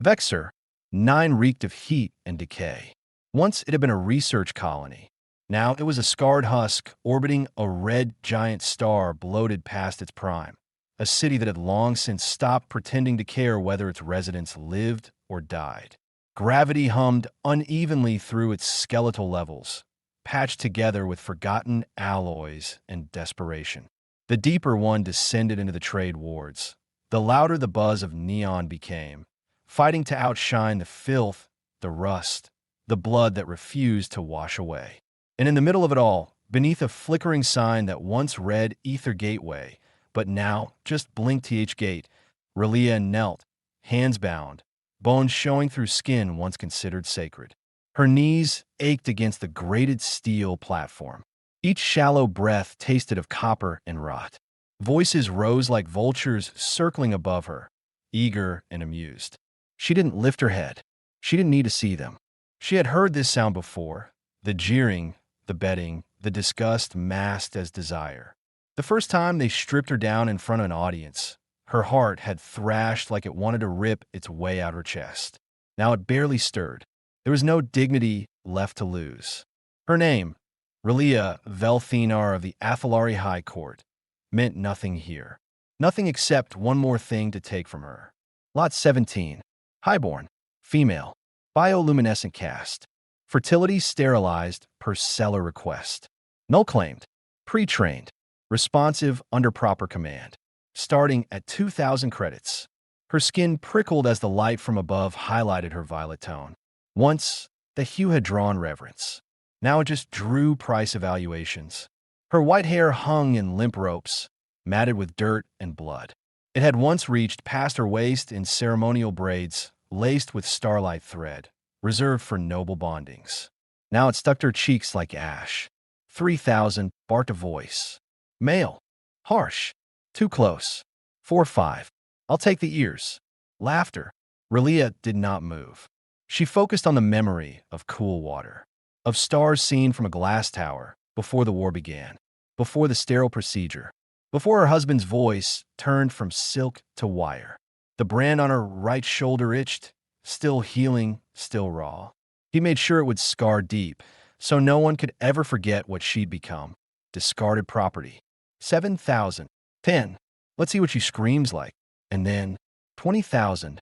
Vexor, 9 reeked of heat and decay. Once it had been a research colony. Now it was a scarred husk orbiting a red giant star bloated past its prime. A city that had long since stopped pretending to care whether its residents lived or died. Gravity hummed unevenly through its skeletal levels, patched together with forgotten alloys and desperation. The deeper one descended into the trade wards. The louder the buzz of neon became, fighting to outshine the filth, the rust, the blood that refused to wash away. And in the middle of it all, beneath a flickering sign that once read Ether Gateway, but now just blinked TH Gate, Relia knelt, hands bound, bones showing through skin once considered sacred. Her knees ached against the grated steel platform. Each shallow breath tasted of copper and rot. Voices rose like vultures circling above her, eager and amused. She didn't lift her head. She didn't need to see them. She had heard this sound before, the jeering, the betting, the disgust masked as desire. The first time they stripped her down in front of an audience, her heart had thrashed like it wanted to rip its way out her chest. Now it barely stirred. There was no dignity left to lose. Her name, Relia Velthinar of the Athalari High Court, meant nothing here. Nothing except one more thing to take from her. Lot 17. Highborn. Female. Bioluminescent caste. Fertility sterilized per seller request. Null claimed. Pre-trained. Responsive under proper command. Starting at 2,000 credits. Her skin prickled as the light from above highlighted her violet tone. Once, the hue had drawn reverence. Now it just drew price evaluations. Her white hair hung in limp ropes, matted with dirt and blood. It had once reached past her waist in ceremonial braids, laced with starlight thread, reserved for noble bondings. Now it stuck to her cheeks like ash. 3,000 barked a voice. Male. Harsh. Too close. 4-5. I'll take the ears. Laughter. Relia did not move. She focused on the memory of cool water, of stars seen from a glass tower before the war began, before the sterile procedure, before her husband's voice turned from silk to wire. The brand on her right shoulder itched, still healing, still raw. He made sure it would scar deep, so no one could ever forget what she'd become. Discarded property. 7,000. 10. Let's see what she screams like. And then 20,000.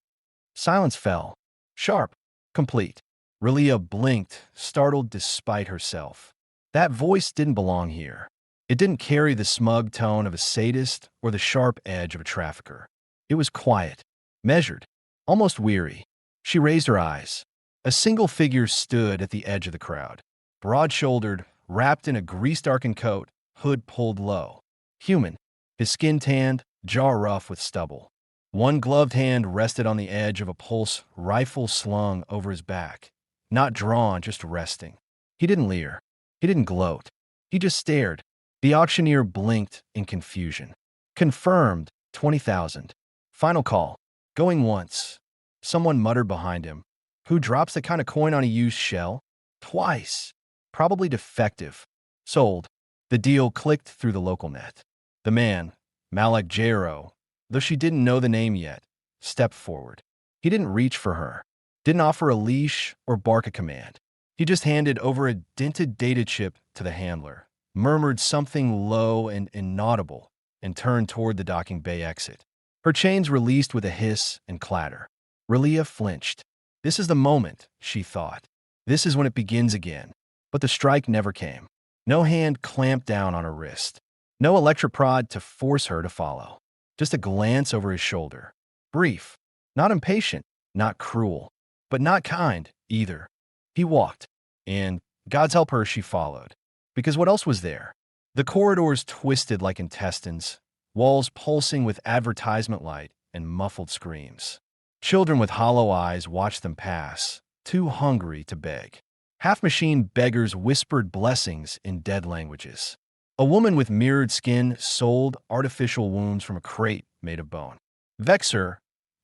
Silence fell. Sharp. Complete. Relia blinked, startled despite herself. That voice didn't belong here. It didn't carry the smug tone of a sadist or the sharp edge of a trafficker. It was quiet, measured, almost weary. She raised her eyes. A single figure stood at the edge of the crowd. Broad-shouldered, wrapped in a grease-darkened coat, hood pulled low. Human, his skin tanned, jaw rough with stubble. One gloved hand rested on the edge of a pulse rifle slung over his back. Not drawn, just resting. He didn't leer. He didn't gloat. He just stared. The auctioneer blinked in confusion. Confirmed, 20,000. Final call. Going once. Someone muttered behind him. Who drops that kind of coin on a used shell? Twice. Probably defective. Sold. The deal clicked through the local net. The man, Malek Jero, though she didn't know the name yet, stepped forward. He didn't reach for her, didn't offer a leash or bark a command. He just handed over a dented data chip to the handler, murmured something low and inaudible, and turned toward the docking bay exit. Her chains released with a hiss and clatter. Relia flinched. This is the moment, she thought. This is when it begins again. But the strike never came. No hand clamped down on her wrist. No electroprod to force her to follow. Just a glance over his shoulder. Brief. Not impatient. Not cruel. But not kind, either. He walked. And, God's help her, she followed. Because what else was there? The corridors twisted like intestines, walls pulsing with advertisement light and muffled screams. Children with hollow eyes watched them pass, too hungry to beg. Half-machine beggars whispered blessings in dead languages. A woman with mirrored skin sold artificial wounds from a crate made of bone. Vexor,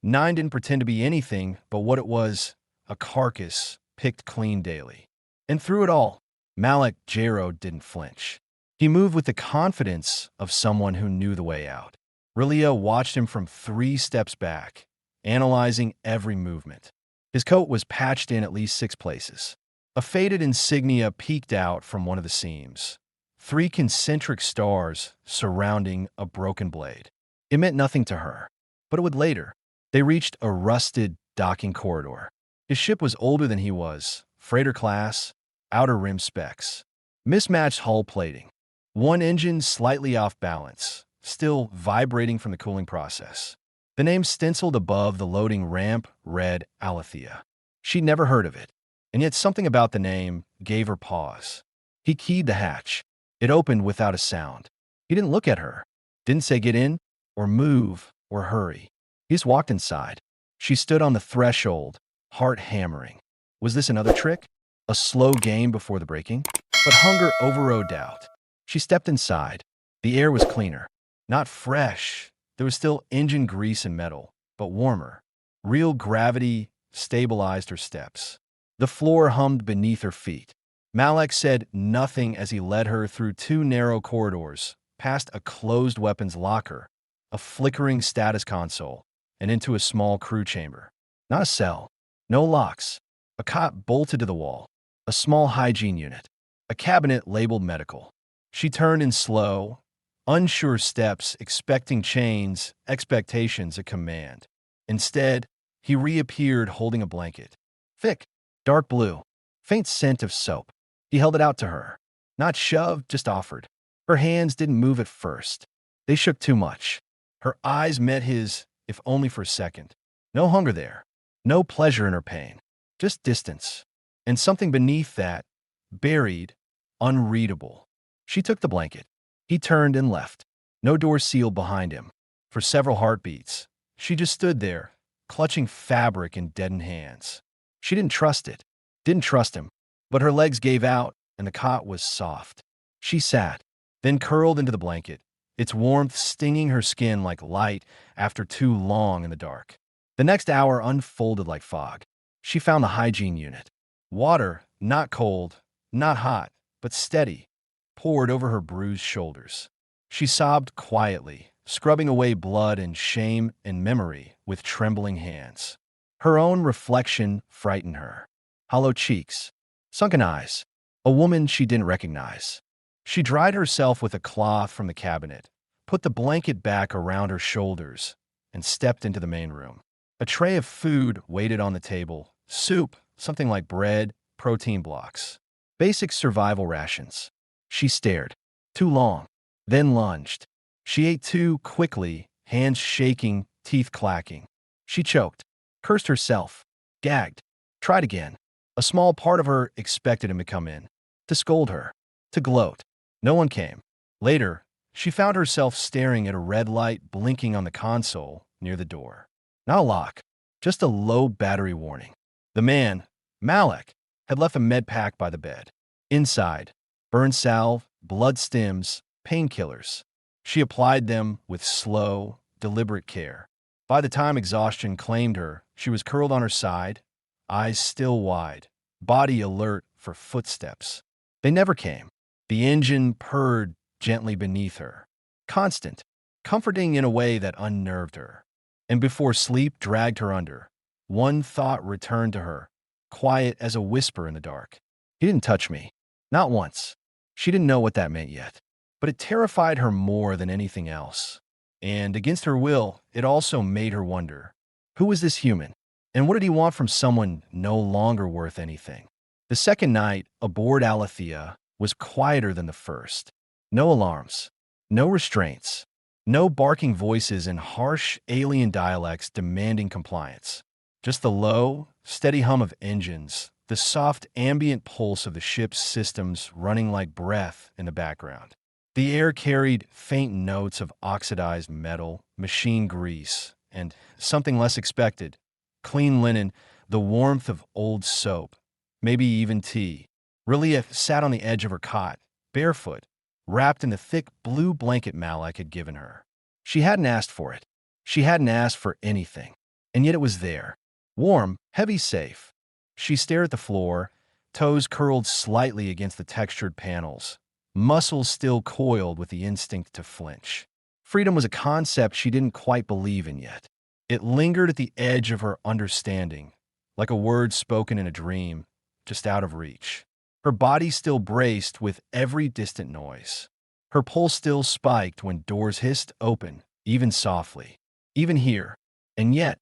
9 didn't pretend to be anything but what it was, a carcass picked clean daily. And through it all, Malek Jero didn't flinch. He moved with the confidence of someone who knew the way out. Relia watched him from 3 steps back, analyzing every movement. His coat was patched in at least 6 places. A faded insignia peeked out from one of the seams. 3 concentric stars surrounding a broken blade. It meant nothing to her, but it would later. They reached a rusted docking corridor. His ship was older than he was, freighter class, outer rim specs. Mismatched hull plating. One engine slightly off balance, still vibrating from the cooling process. The name stenciled above the loading ramp read Alethea. She'd never heard of it, and yet something about the name gave her pause. He keyed the hatch. It opened without a sound. He didn't look at her, didn't say get in, or move, or hurry. He just walked inside. She stood on the threshold, heart hammering. Was this another trick? A slow game before the breaking? But hunger overrode doubt. She stepped inside. The air was cleaner. Not fresh. There was still engine grease and metal, but warmer. Real gravity stabilized her steps. The floor hummed beneath her feet. Malek said nothing as he led her through 2 narrow corridors, past a closed weapons locker, a flickering status console, and into a small crew chamber. Not a cell. No locks. A cot bolted to the wall. A small hygiene unit. A cabinet labeled medical. She turned in slow, unsure steps, expecting chains, expectations, a command. Instead, he reappeared holding a blanket. Thick, dark blue, faint scent of soap. He held it out to her. Not shoved, just offered. Her hands didn't move at first. They shook too much. Her eyes met his, if only for a second. No hunger there. No pleasure in her pain. Just distance. And something beneath that, buried, unreadable. She took the blanket. He turned and left. No door sealed behind him. For several heartbeats, she just stood there, clutching fabric in deadened hands. She didn't trust it. Didn't trust him. But her legs gave out, and the cot was soft. She sat, then curled into the blanket, its warmth stinging her skin like light after too long in the dark. The next hour unfolded like fog. She found the hygiene unit. Water, not cold, not hot, but steady, poured over her bruised shoulders. She sobbed quietly, scrubbing away blood and shame and memory with trembling hands. Her own reflection frightened her. Hollow cheeks, sunken eyes, a woman she didn't recognize. She dried herself with a cloth from the cabinet, put the blanket back around her shoulders, and stepped into the main room. A tray of food waited on the table. Soup, something like bread, protein blocks. Basic survival rations. She stared. Too long. Then lunged. She ate too quickly, hands shaking, teeth clacking. She choked. Cursed herself. Gagged. Tried again. A small part of her expected him to come in. To scold her. To gloat. No one came. Later, she found herself staring at a red light blinking on the console near the door. Not a lock. Just a low battery warning. The man, Malek, had left a med pack by the bed. Inside, burn salve, blood stems, painkillers. She applied them with slow, deliberate care. By the time exhaustion claimed her, she was curled on her side, eyes still wide, body alert for footsteps. They never came. The engine purred gently beneath her. Constant, comforting in a way that unnerved her. And before sleep dragged her under, one thought returned to her, quiet as a whisper in the dark. He didn't touch me. Not once. She didn't know what that meant yet. But it terrified her more than anything else. And against her will, it also made her wonder, who was this human? And what did he want from someone no longer worth anything? The second night, aboard Alethea, was quieter than the first. No alarms. No restraints. No barking voices in harsh alien dialects demanding compliance. Just the low, steady hum of engines, the soft ambient pulse of the ship's systems running like breath in the background. The air carried faint notes of oxidized metal, machine grease, and something less expected, clean linen, the warmth of old soap, maybe even tea. Relief sat on the edge of her cot, barefoot, wrapped in the thick blue blanket Malek had given her. She hadn't asked for it. She hadn't asked for anything. And yet it was there. Warm, heavy, safe. She stared at the floor, toes curled slightly against the textured panels, muscles still coiled with the instinct to flinch. Freedom was a concept she didn't quite believe in yet. It lingered at the edge of her understanding, like a word spoken in a dream, just out of reach. Her body still braced with every distant noise. Her pulse still spiked when doors hissed open, even softly. Even here. And yet,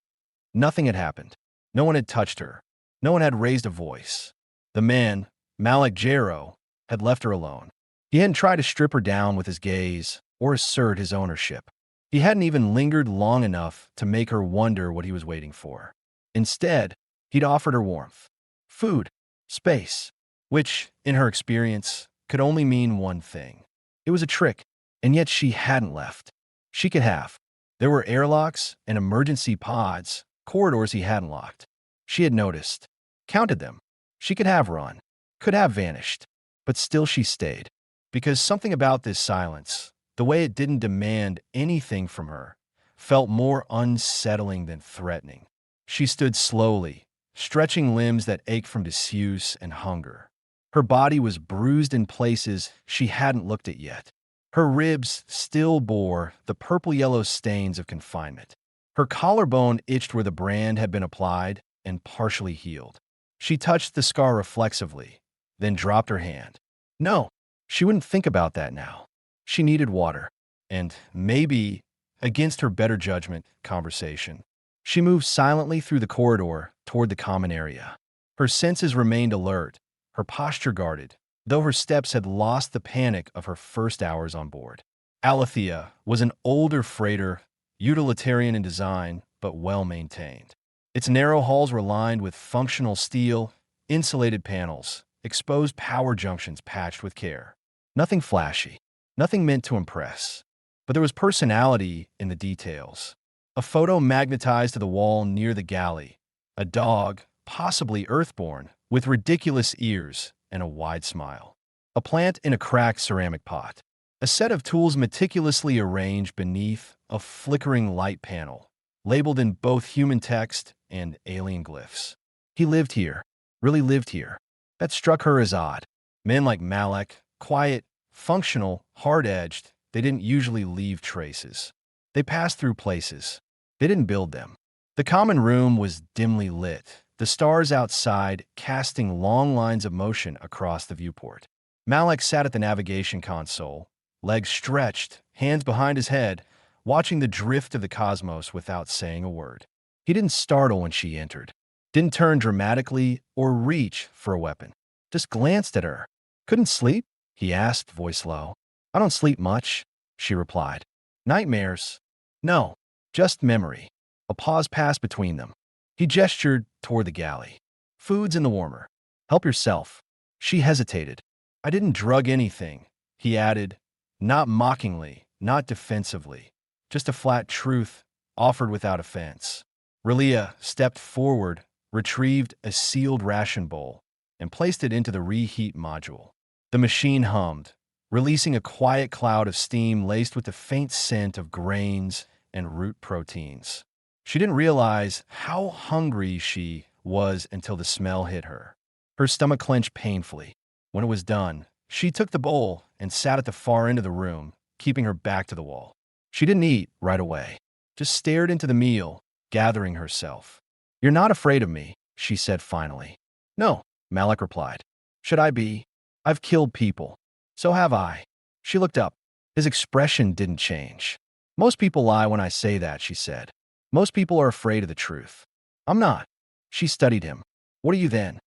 nothing had happened. No one had touched her. No one had raised a voice. The man, Malik Jarrow, had left her alone. He hadn't tried to strip her down with his gaze or assert his ownership. He hadn't even lingered long enough to make her wonder what he was waiting for. Instead, he'd offered her warmth, food, space, which, in her experience, could only mean one thing. It was a trick, and yet she hadn't left. She could have. There were airlocks and emergency pods, corridors he hadn't locked. She had noticed, counted them. She could have run, could have vanished, but still she stayed. Because something about this silence, the way it didn't demand anything from her, felt more unsettling than threatening. She stood slowly, stretching limbs that ached from disuse and hunger. Her body was bruised in places she hadn't looked at yet. Her ribs still bore the purple-yellow stains of confinement. Her collarbone itched where the brand had been applied and partially healed. She touched the scar reflexively, then dropped her hand. No, she wouldn't think about that now. She needed water, and maybe, against her better judgment, conversation. She moved silently through the corridor toward the common area. Her senses remained alert, her posture guarded, though her steps had lost the panic of her first hours on board. Alethea was an older freighter, utilitarian in design, but well-maintained. Its narrow halls were lined with functional steel, insulated panels, exposed power junctions patched with care. Nothing flashy, nothing meant to impress. But there was personality in the details. A photo magnetized to the wall near the galley. A dog, possibly earthborn, with ridiculous ears and a wide smile. A plant in a cracked ceramic pot. A set of tools meticulously arranged beneath a flickering light panel, labeled in both human text and alien glyphs. He lived here, really lived here. That struck her as odd. Men like Malik, quiet, functional, hard-edged, they didn't usually leave traces. They passed through places. They didn't build them. The common room was dimly lit, the stars outside casting long lines of motion across the viewport. Malik sat at the navigation console, legs stretched, hands behind his head, watching the drift of the cosmos without saying a word. He didn't startle when she entered, didn't turn dramatically or reach for a weapon, just glanced at her. Couldn't sleep? He asked, voice low. I don't sleep much, she replied. Nightmares? No, just memory. A pause passed between them. He gestured toward the galley. Food's in the warmer. Help yourself. She hesitated. I didn't drug anything, he added, not mockingly, not defensively, just a flat truth offered without offense. Relia stepped forward, retrieved a sealed ration bowl, and placed it into the reheat module. The machine hummed, releasing a quiet cloud of steam laced with the faint scent of grains and root proteins. She didn't realize how hungry she was until the smell hit her. Her stomach clenched painfully. When it was done, she took the bowl and sat at the far end of the room, keeping her back to the wall. She didn't eat right away, just stared into the meal, gathering herself. You're not afraid of me, she said finally. No, Malik replied. Should I be? I've killed people. So have I. She looked up. His expression didn't change. Most people lie when I say that, she said. Most people are afraid of the truth. I'm not. She studied him. What are you then?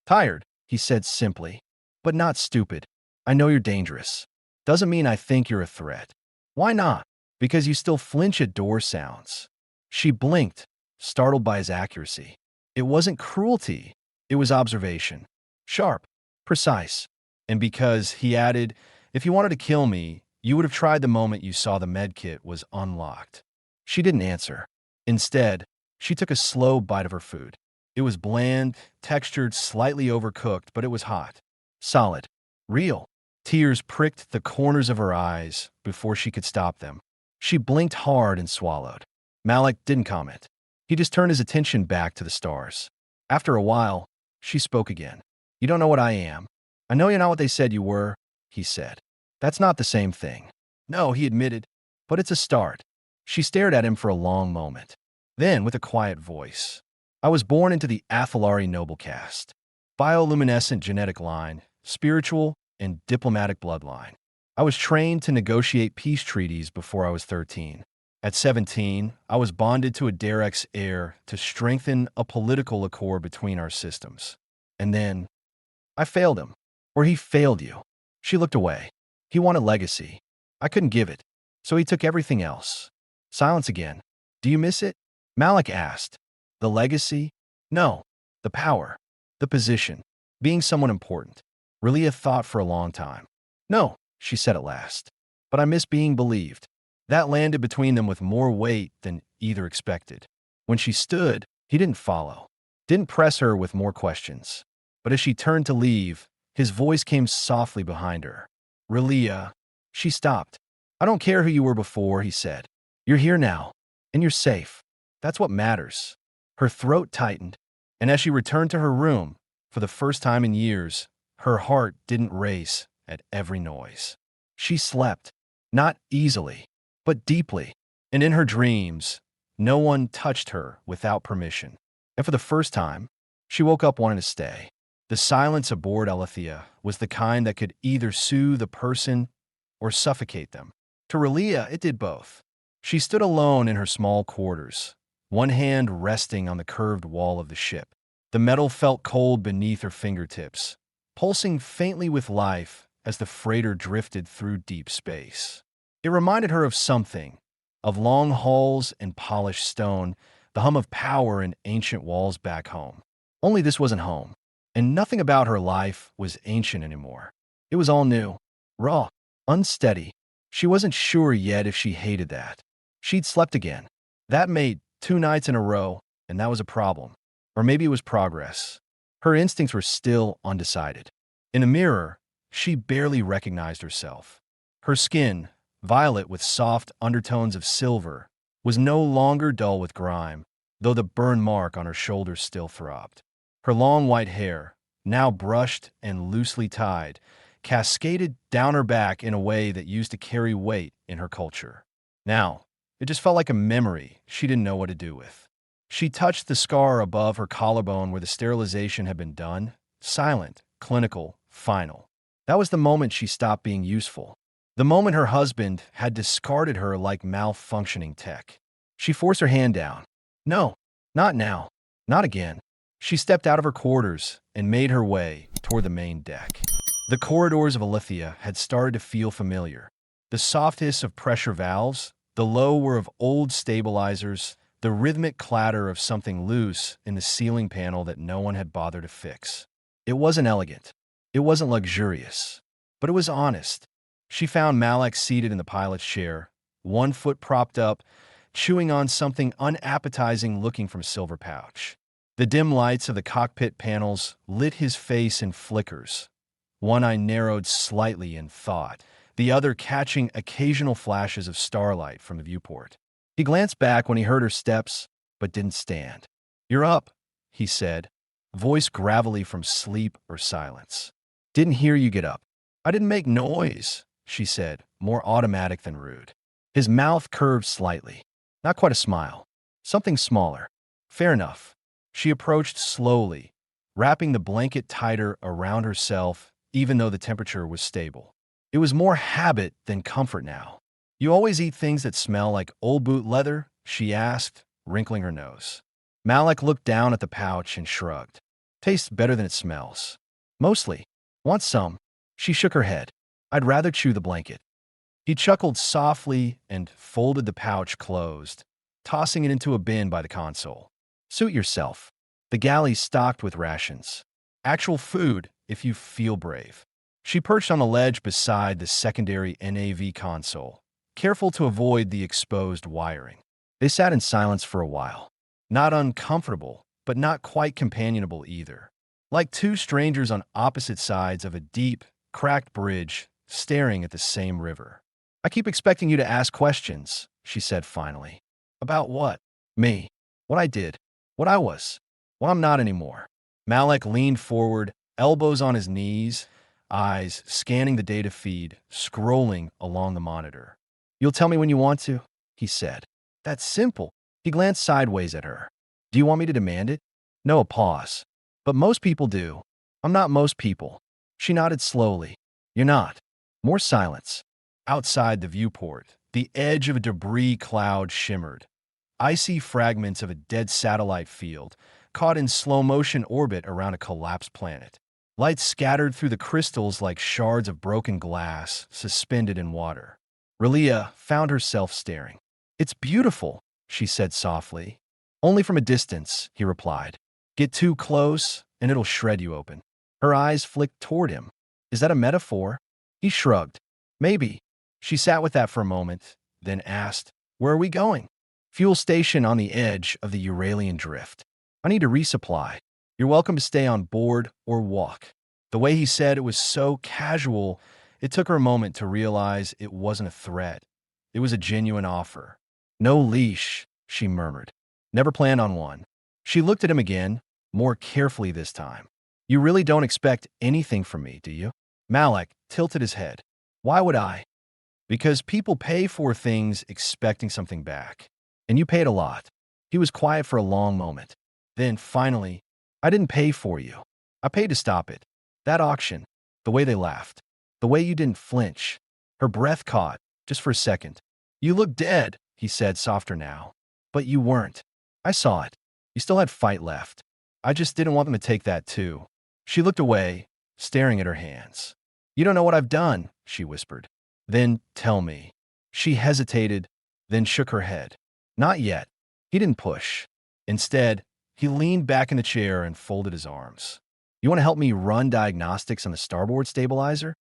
Tired, he said simply. But not stupid. I know you're dangerous. Doesn't mean I think you're a threat. Why not? Because you still flinch at door sounds. She blinked, startled by his accuracy. It wasn't cruelty. It was observation. Sharp, precise. And because, he added, if you wanted to kill me, you would have tried the moment you saw the medkit was unlocked. She didn't answer. Instead, she took a slow bite of her food. It was bland, textured, slightly overcooked, but it was hot. Solid. Real. Tears pricked the corners of her eyes before she could stop them. She blinked hard and swallowed. Malik didn't comment. He just turned his attention back to the stars. After a while, she spoke again. You don't know what I am. I know you're not what they said you were, he said. That's not the same thing. No, he admitted, but it's a start. She stared at him for a long moment. Then, with a quiet voice, I was born into the Athalari noble caste, bioluminescent genetic line, spiritual and diplomatic bloodline. I was trained to negotiate peace treaties before I was 13. At 17, I was bonded to a Derek's heir to strengthen a political accord between our systems. And then, I failed him. Or he failed you. She looked away. He wanted legacy. I couldn't give it. So he took everything else. Silence again. Do you miss it? Malik asked. The legacy? No. The power. The position. Being someone important. Relia thought for a long time. No, she said at last. But I miss being believed. That landed between them with more weight than either expected. When she stood, he didn't follow. Didn't press her with more questions. But as she turned to leave, his voice came softly behind her. Relia. She stopped. I don't care who you were before, he said. You're here now, and you're safe. That's what matters. Her throat tightened, and as she returned to her room, for the first time in years, her heart didn't race at every noise. She slept, not easily, but deeply, and in her dreams, no one touched her without permission. And for the first time, she woke up wanting to stay. The silence aboard Alethea was the kind that could either soothe a person or suffocate them. To Relia, it did both. She stood alone in her small quarters, one hand resting on the curved wall of the ship. The metal felt cold beneath her fingertips, pulsing faintly with life as the freighter drifted through deep space. It reminded her of something, of long halls and polished stone, the hum of power in ancient walls back home. Only this wasn't home, and nothing about her life was ancient anymore. It was all new, raw, unsteady. She wasn't sure yet if she hated that. She'd slept again. That made 2 nights in a row, and that was a problem. Or maybe it was progress. Her instincts were still undecided. In a mirror, she barely recognized herself. Her skin, violet with soft undertones of silver, was no longer dull with grime, though the burn mark on her shoulders still throbbed. Her long white hair, now brushed and loosely tied, cascaded down her back in a way that used to carry weight in her culture. Now, it just felt like a memory she didn't know what to do with. She touched the scar above her collarbone where the sterilization had been done, silent, clinical, final. That was the moment she stopped being useful. The moment her husband had discarded her like malfunctioning tech. She forced her hand down. No, not now. Not again. She stepped out of her quarters and made her way toward the main deck. The corridors of Alethea had started to feel familiar. The soft hiss of pressure valves, the low whir of old stabilizers, the rhythmic clatter of something loose in the ceiling panel that no one had bothered to fix. It wasn't elegant. It wasn't luxurious. But it was honest. She found Malak seated in the pilot's chair, one foot propped up, chewing on something unappetizing looking from a silver pouch. The dim lights of the cockpit panels lit his face in flickers. One eye narrowed slightly in thought, the other catching occasional flashes of starlight from the viewport. He glanced back when he heard her steps, but didn't stand. You're up, he said, voice gravelly from sleep or silence. Didn't hear you get up. I didn't make noise, she said, more automatic than rude. His mouth curved slightly. Not quite a smile. Something smaller. Fair enough. She approached slowly, wrapping the blanket tighter around herself, even though the temperature was stable. It was more habit than comfort now. You always eat things that smell like old boot leather? She asked, wrinkling her nose. Malak looked down at the pouch and shrugged. Tastes better than it smells. Mostly. Want some? She shook her head. I'd rather chew the blanket. He chuckled softly and folded the pouch closed, tossing it into a bin by the console. Suit yourself. The galley's stocked with rations. Actual food, if you feel brave. She perched on a ledge beside the secondary NAV console, careful to avoid the exposed wiring. They sat in silence for a while. Not uncomfortable, but not quite companionable either. Like two strangers on opposite sides of a deep, cracked bridge, staring at the same river. I keep expecting you to ask questions, she said finally. About what? Me. What I did. What I was. What I'm not anymore. Malak leaned forward, elbows on his knees, eyes scanning the data feed, scrolling along the monitor. You'll tell me when you want to, he said. That's simple. He glanced sideways at her. Do you want me to demand it? No, a pause. But most people do. I'm not most people. She nodded slowly. You're not. More silence. Outside the viewport, the edge of a debris cloud shimmered. Icy fragments of a dead satellite field, caught in slow-motion orbit around a collapsed planet. Light scattered through the crystals like shards of broken glass suspended in water. Relia found herself staring. It's beautiful, she said softly. Only from a distance, he replied. Get too close, and it'll shred you open. Her eyes flicked toward him. Is that a metaphor? He shrugged. Maybe. She sat with that for a moment, then asked, Where are we going? Fuel station on the edge of the Uralian drift. I need to resupply. You're welcome to stay on board or walk. The way he said it was so casual, it took her a moment to realize it wasn't a threat. It was a genuine offer. No leash, she murmured. Never planned on one. She looked at him again, more carefully this time. You really don't expect anything from me, do you? Malik tilted his head. Why would I? Because people pay for things expecting something back. And you paid a lot. He was quiet for a long moment. Then, finally, I didn't pay for you. I paid to stop it. That auction, the way they laughed, the way you didn't flinch. Her breath caught, just for a second. You look dead, he said, softer now. But you weren't. I saw it. You still had fight left. I just didn't want them to take that too. She looked away, staring at her hands. You don't know what I've done, she whispered. Then tell me. She hesitated, then shook her head. Not yet. He didn't push. Instead, he leaned back in the chair and folded his arms. You want to help me run diagnostics on the starboard stabilizer?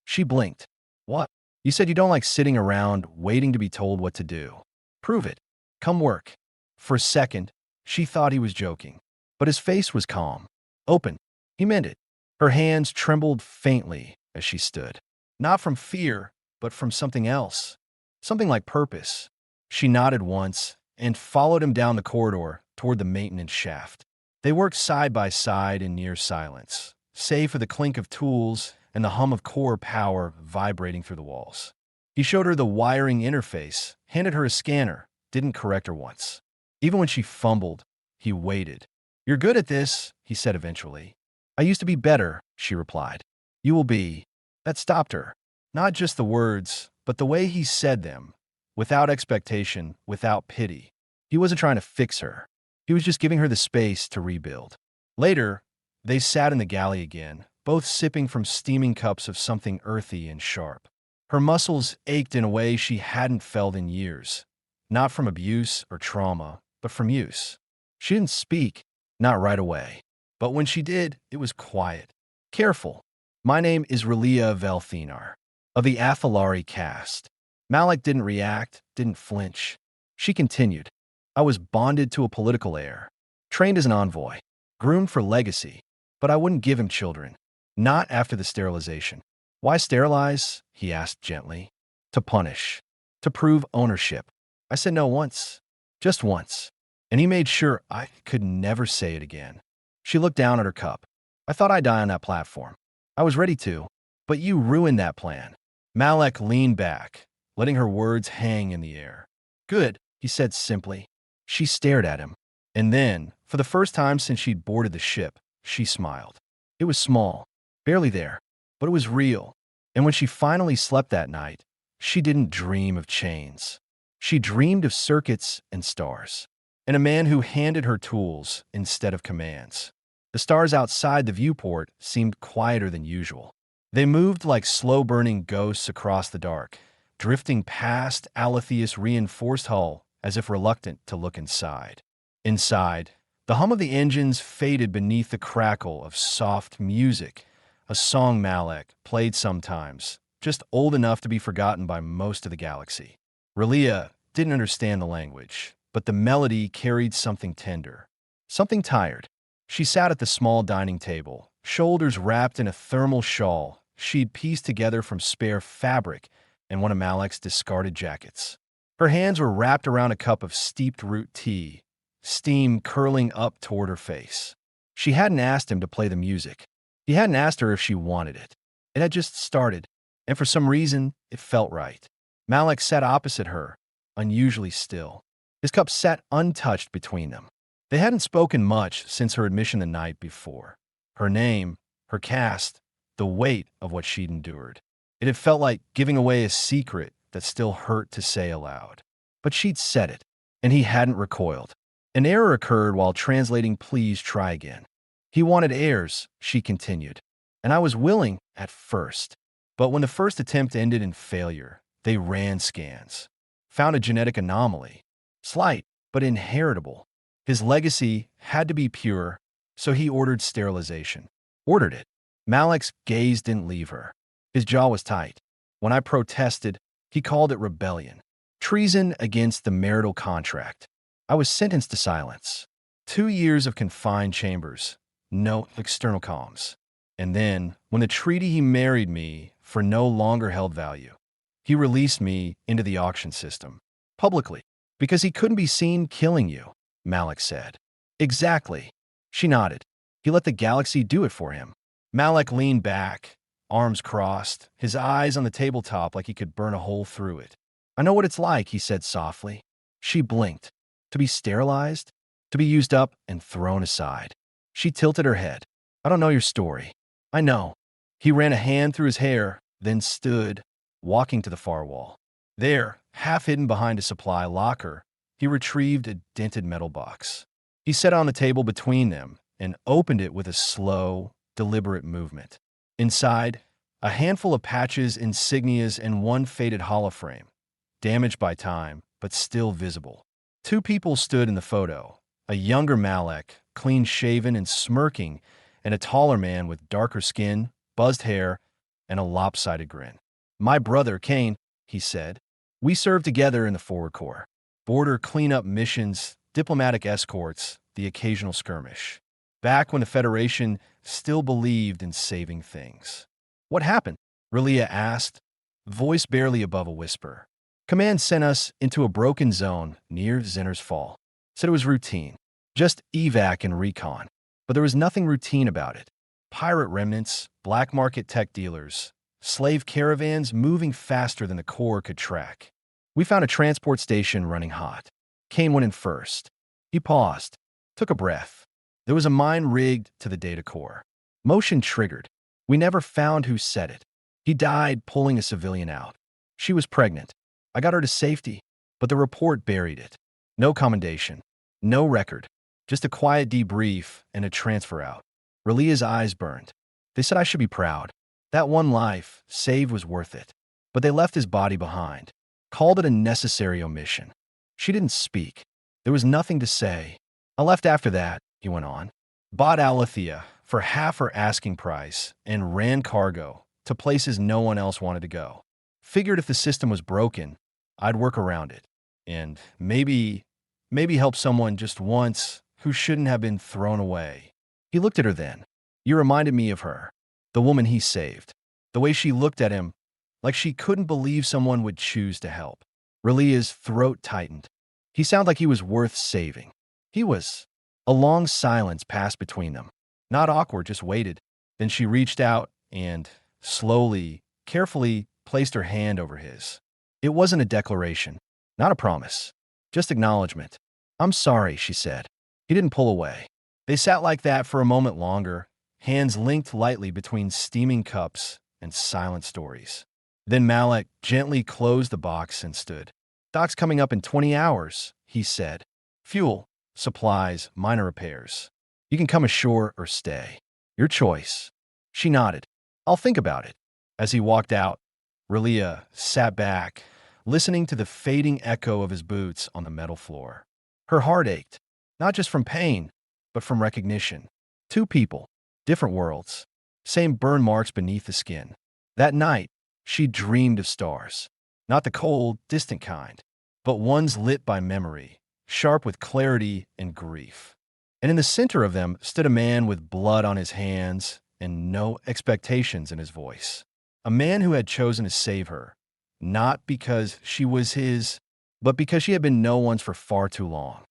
She blinked. What? You said you don't like sitting around waiting to be told what to do. Prove it. Come work. For a second, she thought he was joking, but his face was calm. Open. He meant it. Her hands trembled faintly as she stood. Not from fear, but from something else. Something like purpose. She nodded once and followed him down the corridor toward the maintenance shaft. They worked side by side in near silence, save for the clink of tools and the hum of core power vibrating through the walls. He showed her the wiring interface, handed her a scanner, didn't correct her once. Even when she fumbled, he waited. You're good at this, he said eventually. I used to be better, she replied. You will be. That stopped her. Not just the words, but the way he said them. Without expectation, without pity. He wasn't trying to fix her. He was just giving her the space to rebuild. Later, they sat in the galley again, both sipping from steaming cups of something earthy and sharp. Her muscles ached in a way she hadn't felt in years. Not from abuse or trauma, but from use. She didn't speak, not right away. But when she did, it was quiet. Careful. My name is Relia Velthinar, of the Athalari caste. Malik didn't react, didn't flinch. She continued. I was bonded to a political heir, trained as an envoy, groomed for legacy, but I wouldn't give him children. Not after the sterilization. Why sterilize? He asked gently. To punish. To prove ownership. I said no once. Just once. And he made sure I could never say it again. She looked down at her cup. I thought I'd die on that platform. I was ready to, but you ruined that plan. Malek leaned back, letting her words hang in the air. Good, he said simply. She stared at him. And then, for the first time since she'd boarded the ship, she smiled. It was small, barely there, but it was real. And when she finally slept that night, she didn't dream of chains. She dreamed of circuits and stars, and a man who handed her tools instead of commands. The stars outside the viewport seemed quieter than usual. They moved like slow-burning ghosts across the dark, drifting past Aletheus' reinforced hull as if reluctant to look inside. Inside, the hum of the engines faded beneath the crackle of soft music, a song Malek played sometimes, just old enough to be forgotten by most of the galaxy. Relia didn't understand the language, but the melody carried something tender, something tired. She sat at the small dining table, shoulders wrapped in a thermal shawl she'd pieced together from spare fabric and one of Malek's discarded jackets. Her hands were wrapped around a cup of steeped root tea, steam curling up toward her face. She hadn't asked him to play the music. He hadn't asked her if she wanted it. It had just started, and for some reason, it felt right. Malek sat opposite her, unusually still. His cup sat untouched between them. They hadn't spoken much since her admission the night before. Her name, her caste, the weight of what she'd endured. It had felt like giving away a secret that still hurt to say aloud. But she'd said it, and he hadn't recoiled. An error occurred while translating "please try again." He wanted heirs, she continued, and I was willing at first. But when the first attempt ended in failure, they ran scans. Found a genetic anomaly. Slight, but inheritable. His legacy had to be pure, so he ordered sterilization. Ordered it. Malik's gaze didn't leave her. His jaw was tight. When I protested, he called it rebellion. Treason against the marital contract. I was sentenced to silence. 2 years of confined chambers. No external comms. And then, when the treaty he married me for no longer held value, he released me into the auction system. Publicly. Because he couldn't be seen killing you, Malik said. Exactly. She nodded. He let the galaxy do it for him. Malik leaned back, arms crossed, his eyes on the tabletop like he could burn a hole through it. I know what it's like, he said softly. She blinked. To be sterilized? To be used up and thrown aside. She tilted her head. I don't know your story. I know. He ran a hand through his hair, then stood, walking to the far wall. There, half hidden behind a supply locker, he retrieved a dented metal box. He set it on the table between them and opened it with a slow, deliberate movement. Inside, a handful of patches, insignias, and one faded holoframe, damaged by time, but still visible. 2 people stood in the photo, a younger Malik, clean-shaven and smirking, and a taller man with darker skin, buzzed hair, and a lopsided grin. My brother, Kane, he said. We served together in the Forward Corps. Border cleanup missions, diplomatic escorts, the occasional skirmish. Back when the Federation still believed in saving things. What happened? Relia asked, voice barely above a whisper. Command sent us into a broken zone near Zenner's Fall. Said it was routine. Just evac and recon. But there was nothing routine about it. Pirate remnants, black market tech dealers, slave caravans moving faster than the Corps could track. We found a transport station running hot. Kane went in first. He paused, took a breath. There was a mine rigged to the data core. Motion triggered. We never found who set it. He died pulling a civilian out. She was pregnant. I got her to safety, but the report buried it. No commendation. No record. Just a quiet debrief and a transfer out. Relia's eyes burned. They said I should be proud. That one life saved was worth it. But they left his body behind. Called it a necessary omission. She didn't speak. There was nothing to say. I left after that, he went on. Bought Alethea for half her asking price and ran cargo to places no one else wanted to go. Figured if the system was broken, I'd work around it. And maybe help someone just once who shouldn't have been thrown away. He looked at her then. You reminded me of her, the woman he saved. The way she looked at him, like she couldn't believe someone would choose to help. Relia's throat tightened. He sounded like he was worth saving. He was. A long silence passed between them. Not awkward, just waited. Then she reached out and, slowly, carefully, placed her hand over his. It wasn't a declaration, not a promise, just acknowledgement. I'm sorry, she said. He didn't pull away. They sat like that for a moment longer, hands linked lightly between steaming cups and silent stories. Then Malik gently closed the box and stood. Dock's coming up in 20 hours, he said. Fuel, supplies, minor repairs. You can come ashore or stay. Your choice. She nodded. I'll think about it. As he walked out, Relia sat back, listening to the fading echo of his boots on the metal floor. Her heart ached, not just from pain, but from recognition. 2 people, different worlds, same burn marks beneath the skin. That night, she dreamed of stars. Not the cold, distant kind, but ones lit by memory, sharp with clarity and grief. And in the center of them stood a man with blood on his hands and no expectations in his voice. A man who had chosen to save her, not because she was his, but because she had been no one's for far too long.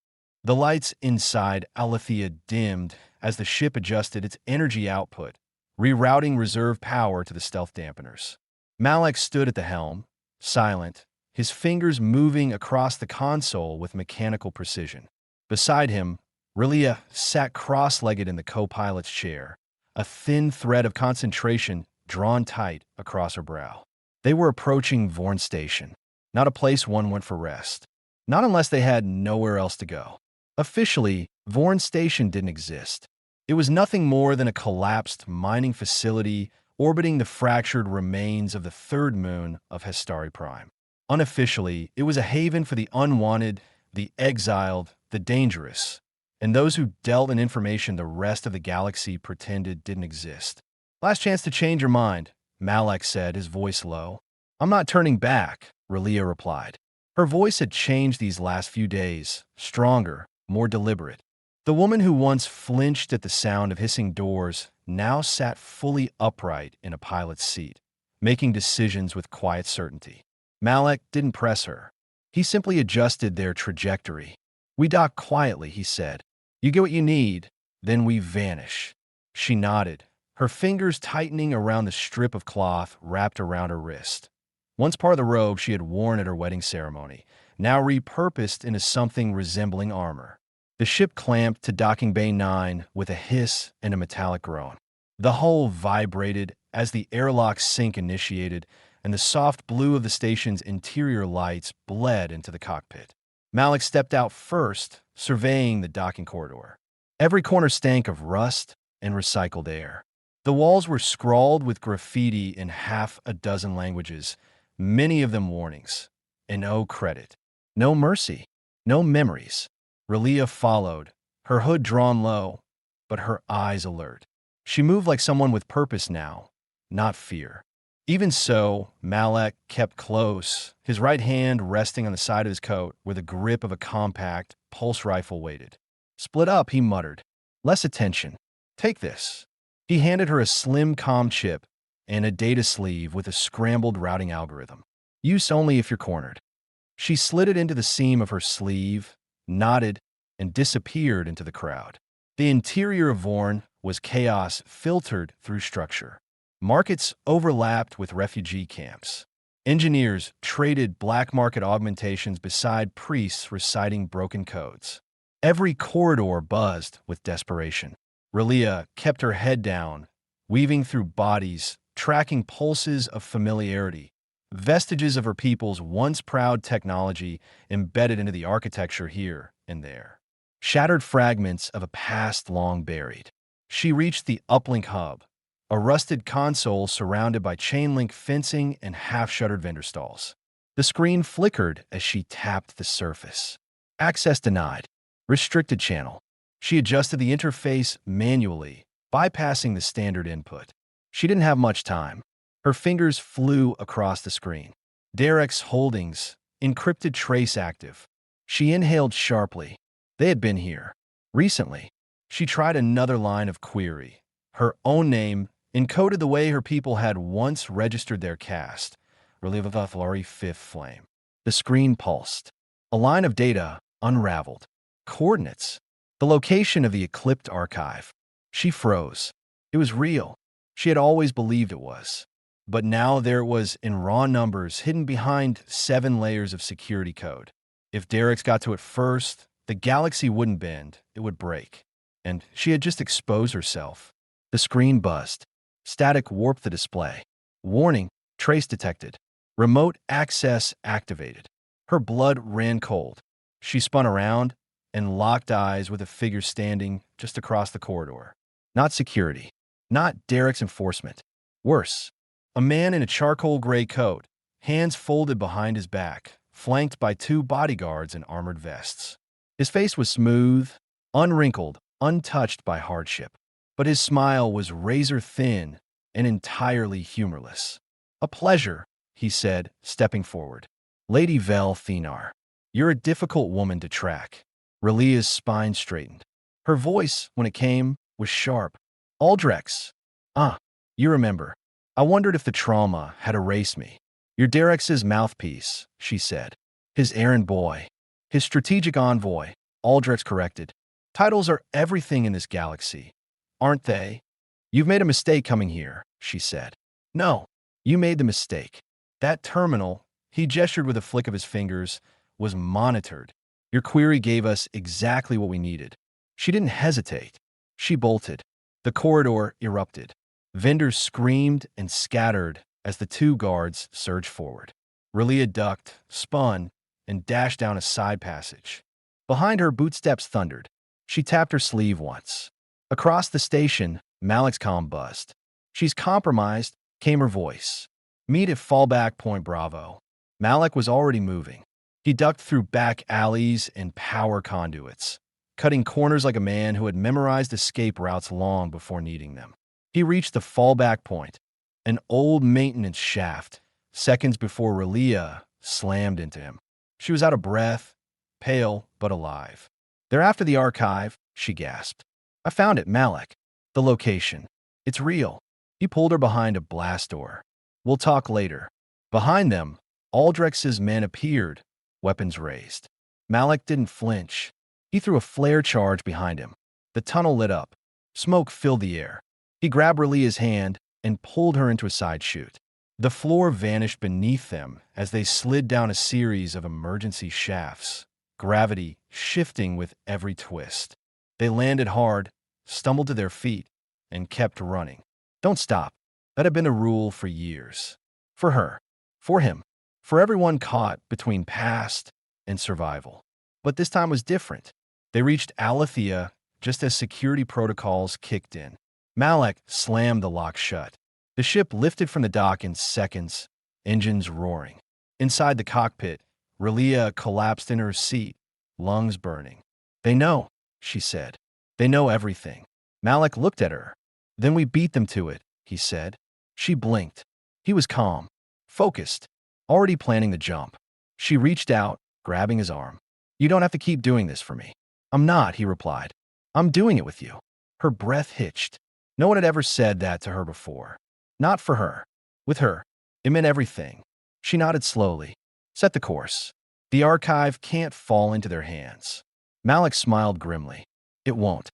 The lights inside Alethea dimmed as the ship adjusted its energy output, rerouting reserve power to the stealth dampeners. Malik stood at the helm, silent, his fingers moving across the console with mechanical precision. Beside him, Relia sat cross-legged in the co-pilot's chair, a thin thread of concentration drawn tight across her brow. They were approaching Vorn Station, not a place one went for rest. Not unless they had nowhere else to go. Officially, Vorn Station didn't exist. It was nothing more than a collapsed mining facility orbiting the fractured remains of the third moon of Hestari Prime. Unofficially, it was a haven for the unwanted, the exiled, the dangerous, and those who dealt in information the rest of the galaxy pretended didn't exist. Last chance to change your mind, Malak said, his voice low. I'm not turning back, Relia replied. Her voice had changed these last few days, stronger, more deliberate. The woman who once flinched at the sound of hissing doors now sat fully upright in a pilot's seat, making decisions with quiet certainty. Malak didn't press her. He simply adjusted their trajectory. We dock quietly, he said. You get what you need, then we vanish. She nodded, her fingers tightening around the strip of cloth wrapped around her wrist. Once part of the robe she had worn at her wedding ceremony, now repurposed into something resembling armor. The ship clamped to docking bay 9 with a hiss and a metallic groan. The hull vibrated as the airlock sync initiated, and the soft blue of the station's interior lights bled into the cockpit. Malak stepped out first, surveying the docking corridor. Every corner stank of rust and recycled air. The walls were scrawled with graffiti in half a dozen languages, many of them warnings. And no credit. No mercy. No memories. Relia followed, her hood drawn low, but her eyes alert. She moved like someone with purpose now, not fear. Even so, Malak kept close, his right hand resting on the side of his coat where the grip of a compact pulse rifle waited. Split up, he muttered. Less attention. Take this. He handed her a slim comm chip and a data sleeve with a scrambled routing algorithm. Use only if you're cornered. She slid it into the seam of her sleeve, nodded, and disappeared into the crowd. The interior of Vorn was chaos filtered through structure. Markets overlapped with refugee camps. Engineers traded black market augmentations beside priests reciting broken codes. Every corridor buzzed with desperation. Relia kept her head down, weaving through bodies, tracking pulses of familiarity, vestiges of her people's once proud technology embedded into the architecture here and there. Shattered fragments of a past long buried. She reached the uplink hub, a rusted console surrounded by chain-link fencing and half-shuttered vendor stalls. The screen flickered as she tapped the surface. Access denied. Restricted channel. She adjusted the interface manually, bypassing the standard input. She didn't have much time. Her fingers flew across the screen. Derek's holdings, encrypted trace active. She inhaled sharply. They had been here. Recently. She tried another line of query. Her own name, encoded the way her people had once registered their caste. Relivavathari Fifth Flame. The screen pulsed. A line of data unraveled. Coordinates. The location of the Eclipsed archive. She froze. It was real. She had always believed it was. But now there it was in raw numbers hidden behind 7 layers of security code. If Derek's got to it first, the galaxy wouldn't bend, it would break. And she had just exposed herself. The screen buzzed. Static warped the display. Warning, trace detected. Remote access activated. Her blood ran cold. She spun around and locked eyes with a figure standing just across the corridor. Not security. Not Derek's enforcement. Worse. A man in a charcoal gray coat, hands folded behind his back, flanked by 2 bodyguards in armored vests. His face was smooth, unwrinkled, untouched by hardship. But his smile was razor-thin and entirely humorless. A pleasure, he said, stepping forward. Lady Vel Thenar, you're a difficult woman to track. Relia's spine straightened. Her voice, when it came, was sharp. Aldrex. You remember. I wondered if the trauma had erased me. You're Derex's mouthpiece, she said. His errand boy. His strategic envoy, Aldrex corrected. Titles are everything in this galaxy, aren't they? You've made a mistake coming here, she said. No, you made the mistake. That terminal, He gestured with a flick of his fingers, was monitored. Your query gave us exactly what we needed. She didn't hesitate. She bolted. The corridor erupted. Vendors screamed and scattered as the two guards surged forward. Relia ducked, spun, and dashed down a side passage. Behind her, bootsteps thundered. She tapped her sleeve once. Across the station, Malik's comm buzzed. She's compromised, came her voice. Meet at fallback point Bravo. Malik was already moving. He ducked through back alleys and power conduits, cutting corners like a man who had memorized escape routes long before needing them. He reached the fallback point, an old maintenance shaft, seconds before Relia slammed into him. She was out of breath, pale but alive. "They're after the archive," she gasped. "I found it, Malik. The location. It's real." He pulled her behind a blast door. "We'll talk later." Behind them, Aldrex's men appeared, weapons raised. Malik didn't flinch. He threw a flare charge behind him. The tunnel lit up. Smoke filled the air. He grabbed Relia's hand and pulled her into a side chute. The floor vanished beneath them as they slid down a series of emergency shafts, gravity shifting with every twist. They landed hard, stumbled to their feet, and kept running. Don't stop. That had been a rule for years. For her. For him. For everyone caught between past and survival. But this time was different. They reached Alethea just as security protocols kicked in. Malik slammed the lock shut. The ship lifted from the dock in seconds, engines roaring. Inside the cockpit, Relia collapsed in her seat, lungs burning. "They know," she said. "They know everything." Malik looked at her. "Then we beat them to it," he said. She blinked. He was calm, focused, already planning the jump. She reached out, grabbing his arm. "You don't have to keep doing this for me." "I'm not," he replied. "I'm doing it with you." Her breath hitched. No one had ever said that to her before. Not for her. With her, it meant everything. She nodded slowly. "Set the course. The archive can't fall into their hands." Malik smiled grimly. "It won't."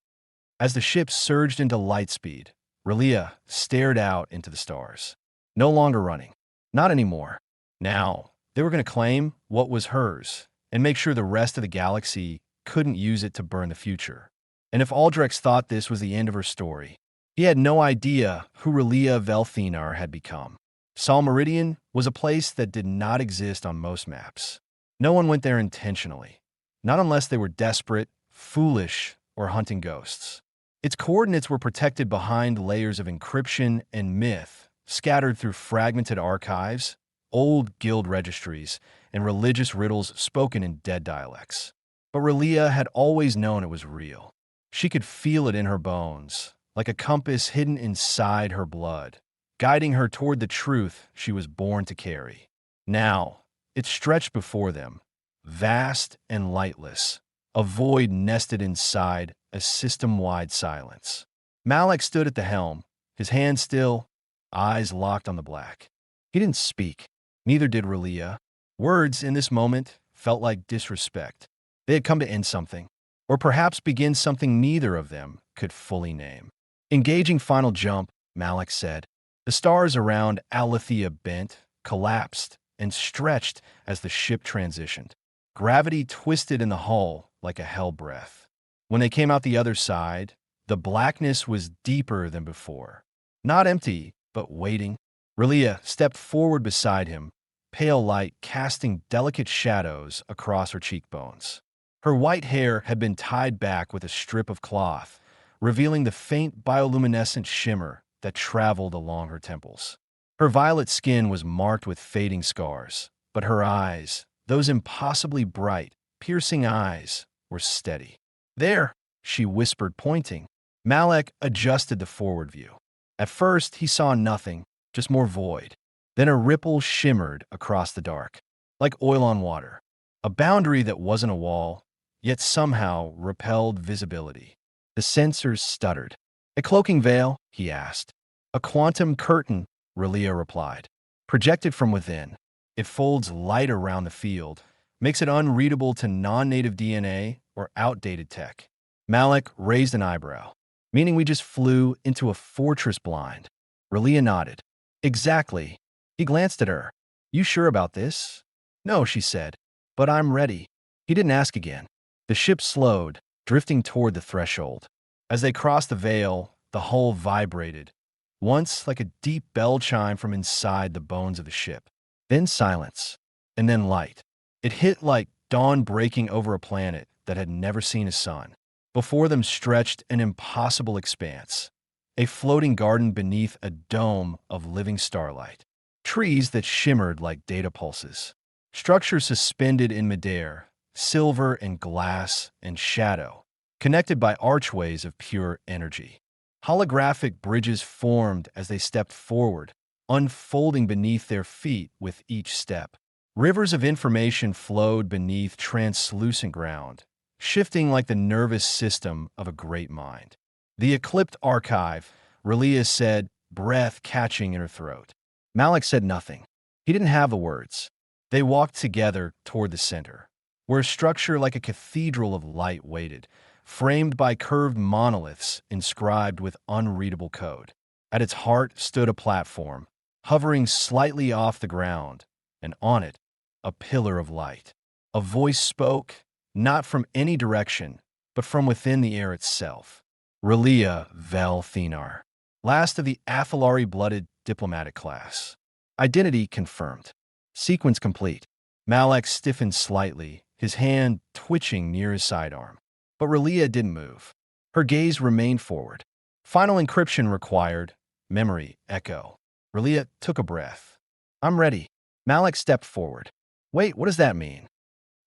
As the ship surged into light speed, Relia stared out into the stars. No longer running. Not anymore. Now, they were going to claim what was hers and make sure the rest of the galaxy couldn't use it to burn the future. And if Aldrex thought this was the end of her story, he had no idea who Relia Velthinar had become. Sol Meridian was a place that did not exist on most maps. No one went there intentionally, not unless they were desperate, foolish, or hunting ghosts. Its coordinates were protected behind layers of encryption and myth, scattered through fragmented archives, old guild registries, and religious riddles spoken in dead dialects. But Relia had always known it was real. She could feel it in her bones, like a compass hidden inside her blood, guiding her toward the truth she was born to carry. Now, it stretched before them, vast and lightless, a void nested inside a system-wide silence. Malik stood at the helm, his hands still, eyes locked on the black. He didn't speak. Neither did Relia. Words in this moment felt like disrespect. They had come to end something, or perhaps begin something neither of them could fully name. Engaging final jump, Malik said. The stars around Alethea bent, collapsed, and stretched as the ship transitioned. Gravity twisted in the hull like a hell breath. When they came out the other side, the blackness was deeper than before. Not empty, but waiting. Relia stepped forward beside him, pale light casting delicate shadows across her cheekbones. Her white hair had been tied back with a strip of cloth, revealing the faint bioluminescent shimmer that traveled along her temples. Her violet skin was marked with fading scars, but her eyes, those impossibly bright, piercing eyes, were steady. "There," she whispered, pointing. Malik adjusted the forward view. At first, he saw nothing, just more void. Then a ripple shimmered across the dark, like oil on water. A boundary that wasn't a wall, yet somehow repelled visibility. The sensors stuttered. "A cloaking veil?" he asked. "A quantum curtain," Relia replied. "Projected from within. It folds light around the field, makes it unreadable to non-native DNA or outdated tech." Malik raised an eyebrow. "Meaning we just flew into a fortress blind?" Relia nodded. "Exactly." He glanced at her. "You sure about this?" No, she said, but I'm ready. He didn't ask again. The ship slowed, drifting toward the threshold. As they crossed the veil, the hull vibrated, once like a deep bell chime from inside the bones of the ship. Then silence, and then light. It hit like dawn breaking over a planet that had never seen a sun. Before them stretched an impossible expanse, a floating garden beneath a dome of living starlight. Trees that shimmered like data pulses. Structures suspended in midair, silver and glass and shadow, connected by archways of pure energy. Holographic bridges formed as they stepped forward, unfolding beneath their feet with each step. Rivers of information flowed beneath translucent ground, shifting like the nervous system of a great mind. The eclipsed archive, Relia said, breath catching in her throat. Malik said nothing. He didn't have the words. They walked together toward the center, where a structure like a cathedral of light waited, framed by curved monoliths inscribed with unreadable code. At its heart stood a platform, hovering slightly off the ground, and on it, a pillar of light. A voice spoke, not from any direction, but from within the air itself. Relia Vel Thenar, last of the Athalari-blooded diplomatic class. Identity confirmed. Sequence complete. Malek stiffened slightly, his hand twitching near his sidearm. But Relia didn't move. Her gaze remained forward. Final encryption required. Memory echo. Relia took a breath. I'm ready. Malek stepped forward. Wait, what does that mean?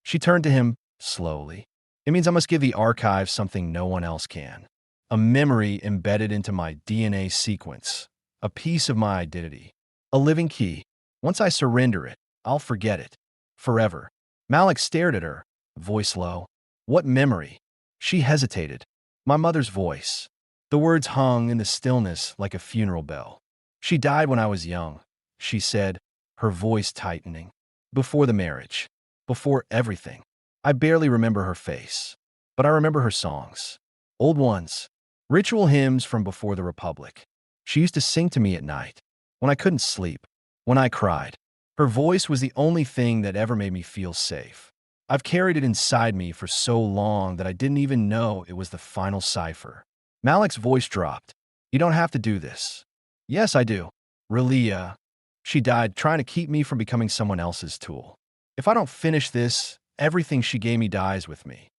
She turned to him slowly. It means I must give the archive something no one else can. A memory embedded into my DNA sequence. A piece of my identity. A living key. Once I surrender it, I'll forget it. Forever. Malik stared at her, voice low. What memory? She hesitated. My mother's voice. The words hung in the stillness like a funeral bell. She died when I was young, she said, her voice tightening. Before the marriage. Before everything. I barely remember her face. But I remember her songs. Old ones. Ritual hymns from before the Republic. She used to sing to me at night. When I couldn't sleep. When I cried. Her voice was the only thing that ever made me feel safe. I've carried it inside me for so long that I didn't even know it was the final cipher. Malik's voice dropped. You don't have to do this. Yes, I do. Relia. She died trying to keep me from becoming someone else's tool. If I don't finish this, everything she gave me dies with me.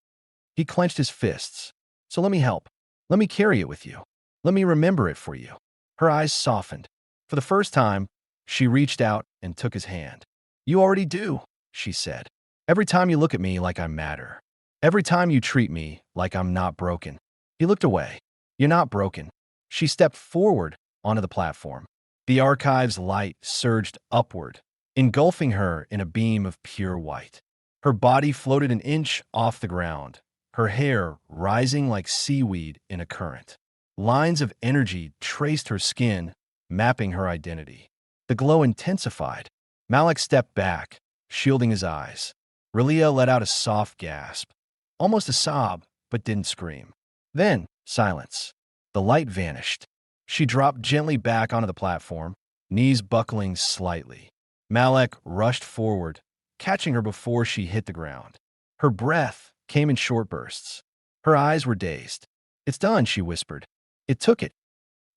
He clenched his fists. So let me help. Let me carry it with you. Let me remember it for you. Her eyes softened. For the first time, she reached out and took his hand. You already do, she said. Every time you look at me like I matter. Every time you treat me like I'm not broken. He looked away. You're not broken. She stepped forward onto the platform. The archive's light surged upward, engulfing her in a beam of pure white. Her body floated an inch off the ground, her hair rising like seaweed in a current. Lines of energy traced her skin, mapping her identity. The glow intensified. Malik stepped back, shielding his eyes. Relia let out a soft gasp, almost a sob, but didn't scream. Then, silence. The light vanished. She dropped gently back onto the platform, knees buckling slightly. Malek rushed forward, catching her before she hit the ground. Her breath came in short bursts. Her eyes were dazed. It's done, she whispered. It took it.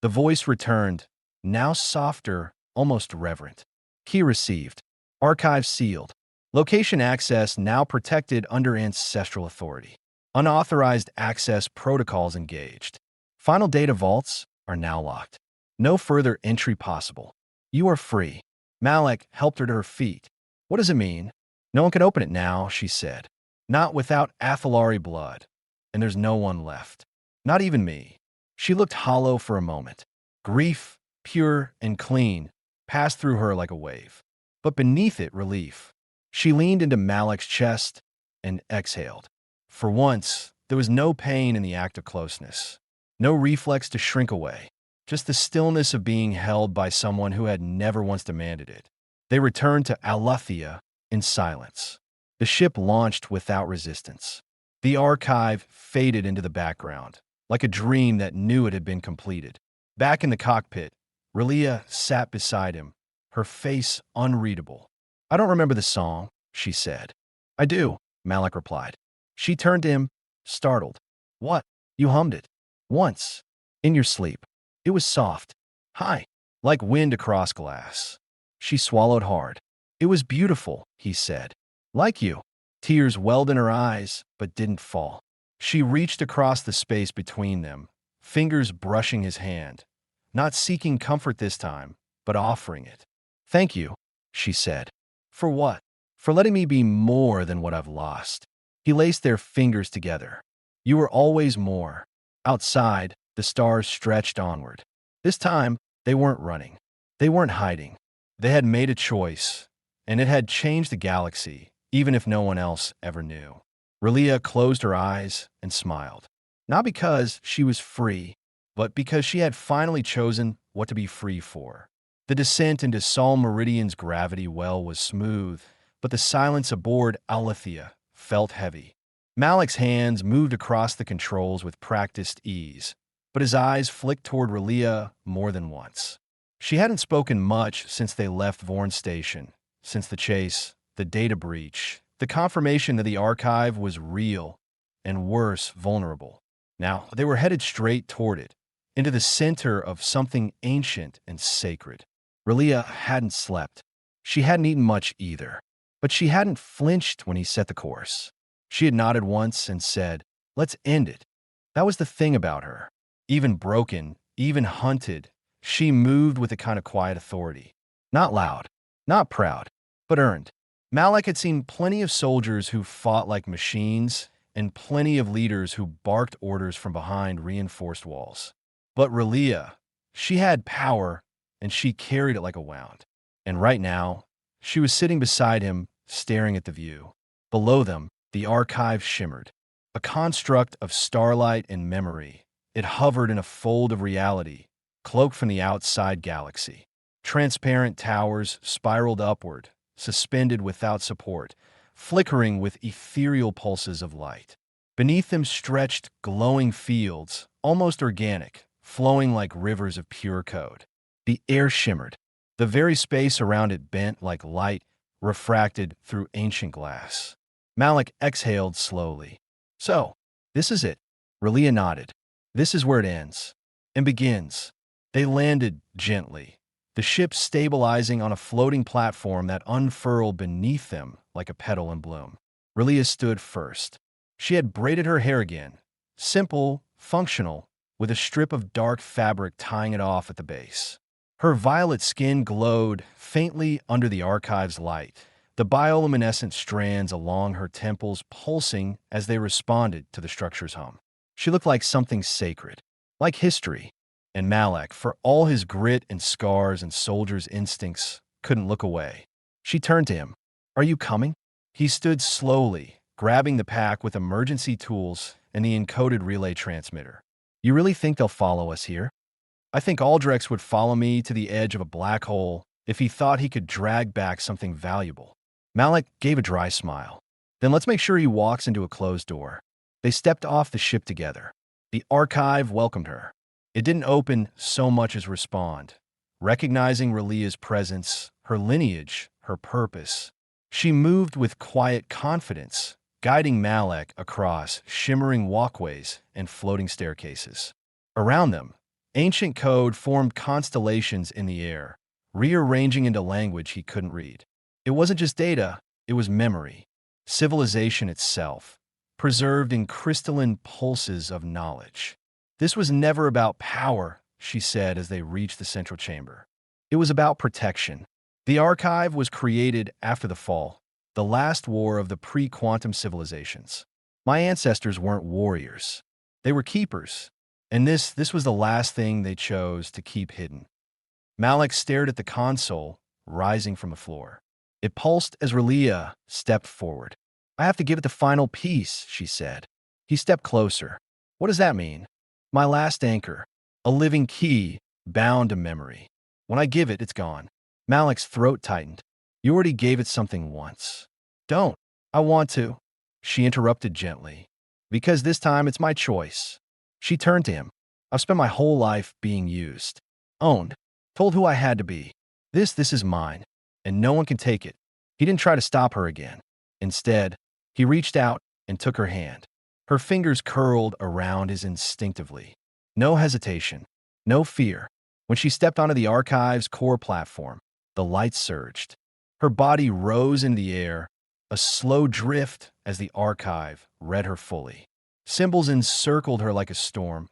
The voice returned, now softer, almost reverent. Key received. Archive sealed. Location access now protected under ancestral authority. Unauthorized access protocols engaged. Final data vaults are now locked. No further entry possible. You are free. Malek helped her to her feet. What does it mean? No one can open it now, she said. Not without Athalari blood. And there's no one left. Not even me. She looked hollow for a moment. Grief, pure and clean, passed through her like a wave. But beneath it, relief. She leaned into Malik's chest and exhaled. For once, there was no pain in the act of closeness. No reflex to shrink away. Just the stillness of being held by someone who had never once demanded it. They returned to Alathea in silence. The ship launched without resistance. The archive faded into the background, like a dream that knew it had been completed. Back in the cockpit, Relia sat beside him, her face unreadable. I don't remember the song, she said. I do, Malik replied. She turned to him, startled. What? You hummed it. Once. In your sleep. It was soft. High. Like wind across glass. She swallowed hard. It was beautiful, he said. Like you. Tears welled in her eyes, but didn't fall. She reached across the space between them, fingers brushing his hand, not seeking comfort this time, but offering it. Thank you, she said. For what? For letting me be more than what I've lost. He laced their fingers together. You were always more. Outside, the stars stretched onward. This time, they weren't running. They weren't hiding. They had made a choice, and it had changed the galaxy, even if no one else ever knew. Relia closed her eyes and smiled. Not because she was free, but because she had finally chosen what to be free for. The descent into Sol Meridian's gravity well was smooth, but the silence aboard Alethea felt heavy. Malik's hands moved across the controls with practiced ease, but his eyes flicked toward Relia more than once. She hadn't spoken much since they left Vorn Station, since the chase, the data breach, the confirmation that the archive was real, and worse, vulnerable. Now, they were headed straight toward it, into the center of something ancient and sacred. Relia hadn't slept. She hadn't eaten much either, but she hadn't flinched when he set the course. She had nodded once and said, "Let's end it." That was the thing about her. Even broken, even hunted, she moved with a kind of quiet authority. Not loud, not proud, but earned. Malik had seen plenty of soldiers who fought like machines and plenty of leaders who barked orders from behind reinforced walls. But Relia, she had power, and she carried it like a wound. And right now, she was sitting beside him, staring at the view. Below them, the archive shimmered, a construct of starlight and memory. It hovered in a fold of reality, cloaked from the outside galaxy. Transparent towers spiraled upward, suspended without support, flickering with ethereal pulses of light. Beneath them stretched glowing fields, almost organic, flowing like rivers of pure code. The air shimmered. The very space around it bent like light refracted through ancient glass. Malik exhaled slowly. So, this is it. Relia nodded. This is where it ends. And begins. They landed gently, the ship stabilizing on a floating platform that unfurled beneath them like a petal in bloom. Relia stood first. She had braided her hair again, simple, functional, with a strip of dark fabric tying it off at the base. Her violet skin glowed faintly under the archive's light, the bioluminescent strands along her temples pulsing as they responded to the structure's hum. She looked like something sacred, like history. And Malik, for all his grit and scars and soldier's instincts, couldn't look away. She turned to him. Are you coming? He stood slowly, grabbing the pack with emergency tools and the encoded relay transmitter. You really think they'll follow us here? I think Aldrex would follow me to the edge of a black hole if he thought he could drag back something valuable. Malik gave a dry smile. Then let's make sure he walks into a closed door. They stepped off the ship together. The archive welcomed her. It didn't open so much as respond, recognizing Relia's presence, her lineage, her purpose. She moved with quiet confidence, guiding Malik across shimmering walkways and floating staircases. Around them, ancient code formed constellations in the air, rearranging into language he couldn't read. It wasn't just data, it was memory, civilization itself, preserved in crystalline pulses of knowledge. This was never about power, she said as they reached the central chamber. It was about protection. The archive was created after the fall, the last war of the pre-quantum civilizations. My ancestors weren't warriors. They were keepers. And this was the last thing they chose to keep hidden. Malik stared at the console, rising from the floor. It pulsed as Relia stepped forward. I have to give it the final piece, she said. He stepped closer. What does that mean? My last anchor, a living key bound to memory. When I give it, it's gone. Malik's throat tightened. You already gave it something once. Don't. I want to. She interrupted gently. Because this time it's my choice. She turned to him. I've spent my whole life being used, owned, told who I had to be. This is mine, and no one can take it. He didn't try to stop her again. Instead, he reached out and took her hand. Her fingers curled around his instinctively. No hesitation, no fear. When she stepped onto the archive's core platform, the lights surged. Her body rose in the air, a slow drift as the archive read her fully. Symbols encircled her like a storm.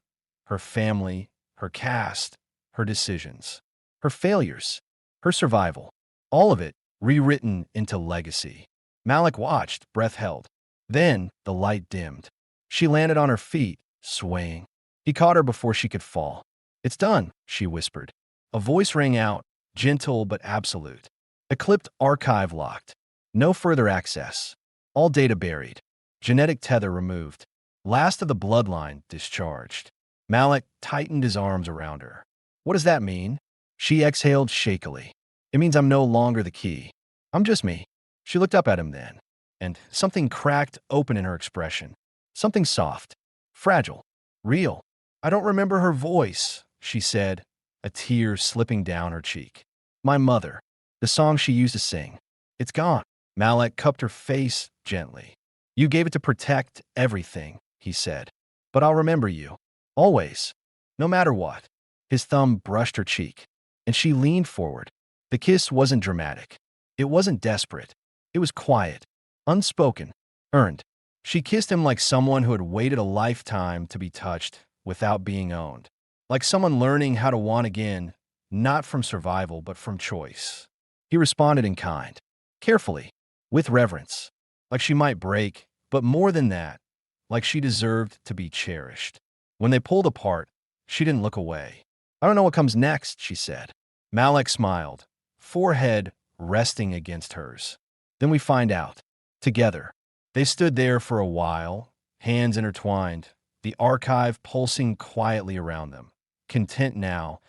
Her family, her caste, her decisions, her failures, her survival. All of it rewritten into legacy. Malik watched, breath held. Then the light dimmed. She landed on her feet, swaying. He caught her before she could fall. "It's done," she whispered. A voice rang out, gentle but absolute. Eclipsed archive locked. No further access. All data buried. Genetic tether removed. Last of the bloodline discharged. Malik tightened his arms around her. "What does that mean?" She exhaled shakily. "It means I'm no longer the key. I'm just me." She looked up at him then, and something cracked open in her expression. Something soft, fragile, real. "I don't remember her voice," she said, a tear slipping down her cheek. "My mother, the song she used to sing. It's gone." Malik cupped her face gently. "You gave it to protect everything," he said. "But I'll remember you. Always. No matter what." His thumb brushed her cheek, and she leaned forward. The kiss wasn't dramatic. It wasn't desperate. It was quiet, unspoken, earned. She kissed him like someone who had waited a lifetime to be touched without being owned. Like someone learning how to want again, not from survival, but from choice. He responded in kind, carefully, with reverence, like she might break, but more than that, like she deserved to be cherished. When they pulled apart, she didn't look away. "I don't know what comes next," she said. Malik smiled, forehead resting against hers. "Then we find out. Together." They stood there for a while, hands intertwined, the archive pulsing quietly around them, content now,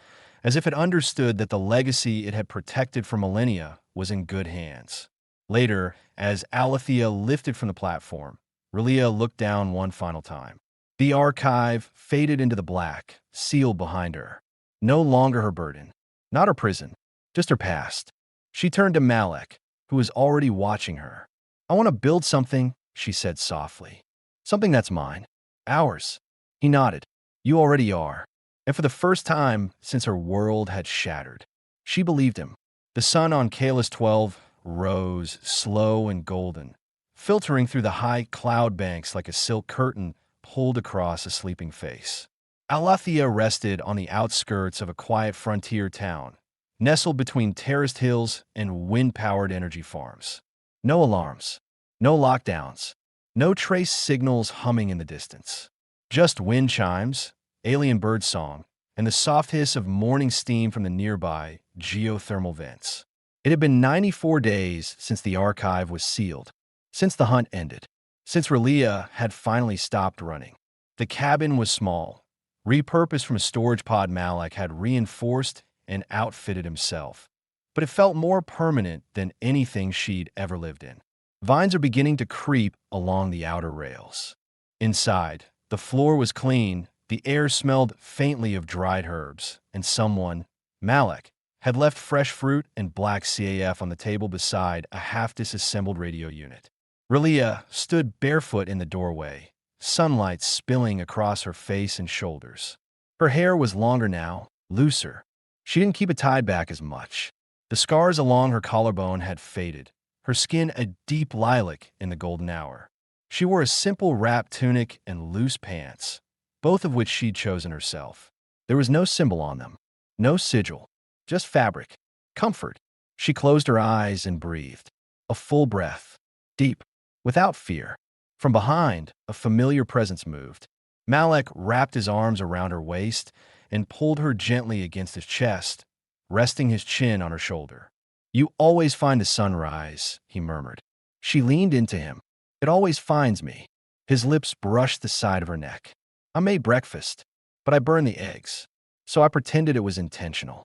as if it understood that the legacy it had protected for millennia was in good hands. Later, as Alethea lifted from the platform, Relia looked down one final time. The archive faded into the black, sealed behind her. No longer her burden, not her prison, just her past. She turned to Malik, who was already watching her. "I want to build something," she said softly. "Something that's mine. Ours." He nodded. "You already are." And for the first time since her world had shattered, she believed him. The sun on Kalis 12 rose, slow and golden, filtering through the high cloud banks like a silk curtain pulled across a sleeping face. Alethea rested on the outskirts of a quiet frontier town, nestled between terraced hills and wind-powered energy farms. No alarms, no lockdowns, no trace signals humming in the distance. Just wind chimes, alien bird song, and the soft hiss of morning steam from the nearby geothermal vents. It had been 94 days since the archive was sealed, since the hunt ended, since Relia had finally stopped running. The cabin was small, repurposed from a storage pod Malik had reinforced and outfitted himself, but it felt more permanent than anything she'd ever lived in. Vines are beginning to creep along the outer rails. Inside, the floor was clean, the air smelled faintly of dried herbs, and someone, Malik, had left fresh fruit and black CAF on the table beside a half-disassembled radio unit. Relia stood barefoot in the doorway, sunlight spilling across her face and shoulders. Her hair was longer now, looser. She didn't keep it tied back as much. The scars along her collarbone had faded, her skin a deep lilac in the golden hour. She wore a simple wrap tunic and loose pants, both of which she'd chosen herself. There was no symbol on them, no sigil, just fabric, comfort. She closed her eyes and breathed. A full breath, deep, without fear. From behind, a familiar presence moved. Malik wrapped his arms around her waist and pulled her gently against his chest, resting his chin on her shoulder. "You always find the sunrise," he murmured. She leaned into him. "It always finds me." His lips brushed the side of her neck. "I made breakfast, but I burned the eggs, so I pretended it was intentional."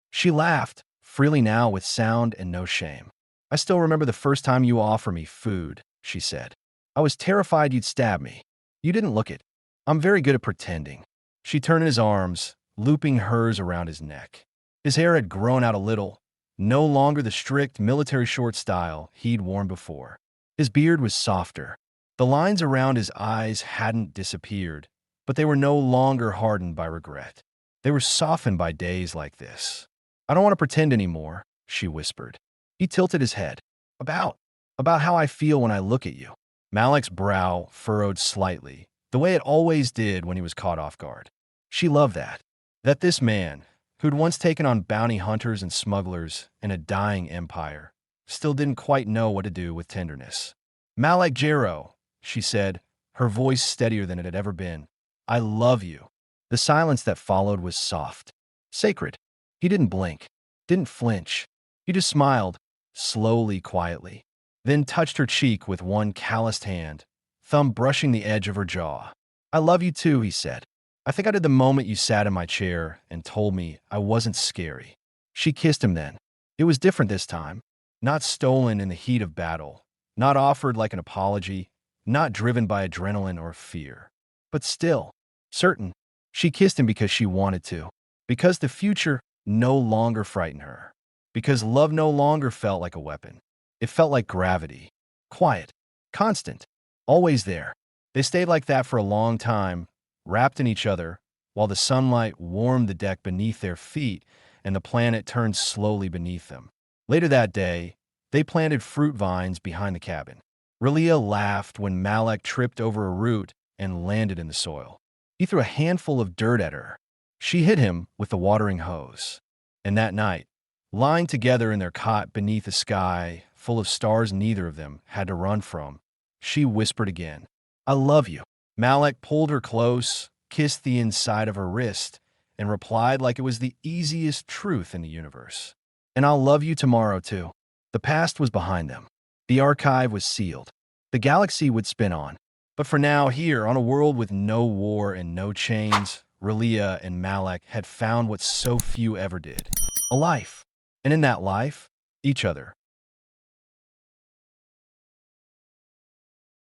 She laughed, freely now with sound and no shame. "I still remember the first time you offered me food," she said. "I was terrified you'd stab me. You didn't look it. I'm very good at pretending." She turned in his arms, looping hers around his neck. His hair had grown out a little, no longer the strict military short style he'd worn before. His beard was softer. The lines around his eyes hadn't disappeared, but they were no longer hardened by regret. They were softened by days like this. I don't want to pretend anymore, she whispered. He tilted his head. About? About how I feel when I look at you. Malik's brow furrowed slightly, the way it always did when he was caught off guard. She loved that. That this man, who'd once taken on bounty hunters and smugglers in a dying empire, still didn't quite know what to do with tenderness. Malik Jero, she said, her voice steadier than it had ever been. I love you. The silence that followed was soft, sacred. He didn't blink, didn't flinch. He just smiled, slowly, quietly, then touched her cheek with one calloused hand, thumb brushing the edge of her jaw. I love you too, he said. I think I did the moment you sat in my chair and told me I wasn't scary. She kissed him then. It was different this time. Not stolen in the heat of battle, not offered like an apology, not driven by adrenaline or fear, but still, certain. She kissed him because she wanted to, because the future no longer frightened her, because love no longer felt like a weapon. It felt like gravity, quiet, constant, always there. They stayed like that for a long time, wrapped in each other, while the sunlight warmed the deck beneath their feet and the planet turned slowly beneath them. Later that day, they planted fruit vines behind the cabin. Relia laughed when Malek tripped over a root and landed in the soil. He threw a handful of dirt at her. She hit him with the watering hose. And that night, lying together in their cot beneath a sky full of stars neither of them had to run from, she whispered again, I love you. Malek pulled her close, kissed the inside of her wrist, and replied like it was the easiest truth in the universe. And I'll love you tomorrow, too. The past was behind them. The archive was sealed. The galaxy would spin on. But for now, here, on a world with no war and no chains, Relia and Malek had found what so few ever did. A life. And in that life, each other.